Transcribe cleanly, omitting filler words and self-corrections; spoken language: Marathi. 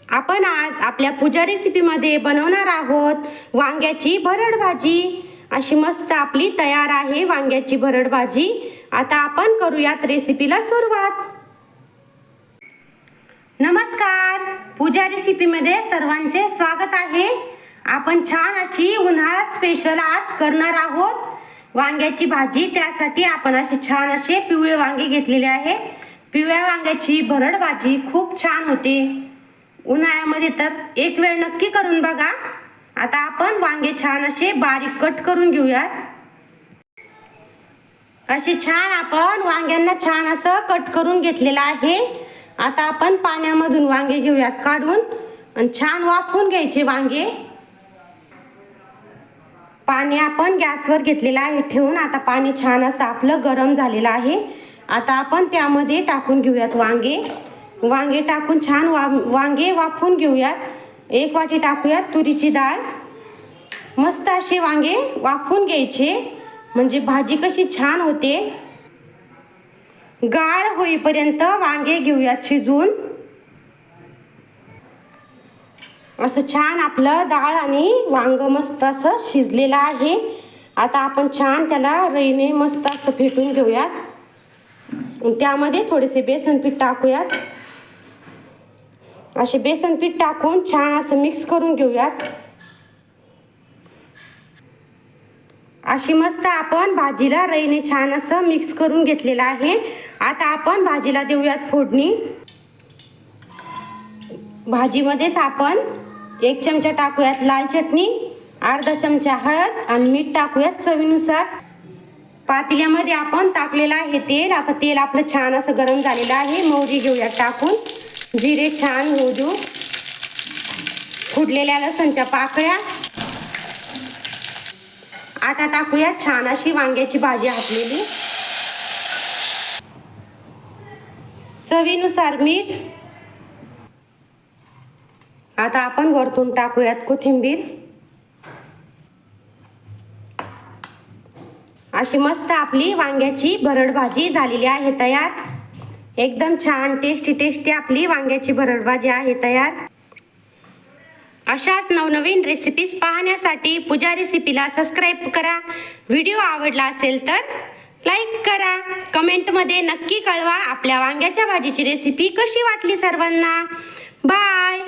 आपण आज आपल्या पूजा रेसिपीमध्ये बनवणार आहोत वांग्याची भरड भाजी। अशी मस्त आपली तयार आहे वांग्याची भरड भाजी। आता आपण करूयात रेसिपीला सुरुवात। नमस्कार, पूजा रेसिपीमध्ये सर्वांचे स्वागत आहे। आपण छान अशी उन्हाळा स्पेशल आज करणार आहोत वांग्याची भाजी। त्यासाठी आपण असे छान असे पिवळे वांगे घेतलेले आहे। पिवळ्या वांग्याची भरड भाजी खूप छान होते उन्हाळ्यामध्ये, तर एक वेळ नक्की करून बघा। आता आपण वांगे छान असे बारीक कट करून घेऊयात। असे छान आपण वांग्यांना छान असं कट करून घेतलेलं आहे। आता आपण पाण्यामधून वांगे घेऊयात काढून आणि छान वाफवून घ्यायचे वांगे। पाणी आपण गॅसवर घेतलेलं आहे ठेवून। आता पाणी छान असं आपलं गरम झालेलं आहे। आता आपण त्यामध्ये टाकून घेऊयात वांगे टाकून छान वांगे वाफवून घेऊयात। एक वाटी टाकूयात तुरीची डाळ। मस्त असे वांगे वाफवून घ्यायचे, म्हणजे भाजी कशी छान होते। गाळ होईपर्यंत वांगे घेऊयात शिजवून। असं छान आपलं डाळ आणि वांग मस्त असं शिजलेलं आहे। आता आपण छान त्याला रईने मस्त असं फेटून घेऊयात। त्यामध्ये थोडेसे बेसन पीठ टाकूयात। असे बेसन पीठ टाकून छान असं मिक्स करून घेऊयात। अशी मस्त आपण भाजीला रईने छान असं मिक्स करून घेतलेलं आहे। आता आपण भाजीला देऊयात फोडणी। भाजीमध्येच आपण 1 चमचा टाकूयात लाल चटणी, अर्धा चमचा हळद आणि मीठ टाकूयात चवीनुसार। पातेल्यामध्ये आपण टाकलेलं आहे तेल। आता तेल आपलं छान असं गरम झालेलं आहे। मोहरी घेऊयात टाकून, जिरे छान होऊ देऊ, फुटलेल्या लसणच्या पाकळ्या, आटा टाकूया। छान अशी वांग्याची भाजी हाटलेली, चवीनुसार मीठ। आता आपण वरतून टाकूयात कोथिंबीर। अशी मस्त आपली वांग्याची भरड भाजी झालेली आहे तयार। एकदम छान टेस्टी आपली वांग्याची भरड भाजी आहे तयार। अशाच नवनवीन रेसिपीज पाहण्यासाठी पूजा रेसिपीला सबस्क्राईब करा। व्हिडिओ आवडला असेल तर लाईक करा। कमेंटमध्ये नक्की कळवा आपल्या वांग्याच्या भाजीची रेसिपी कशी वाटली सर्वांना। बाय।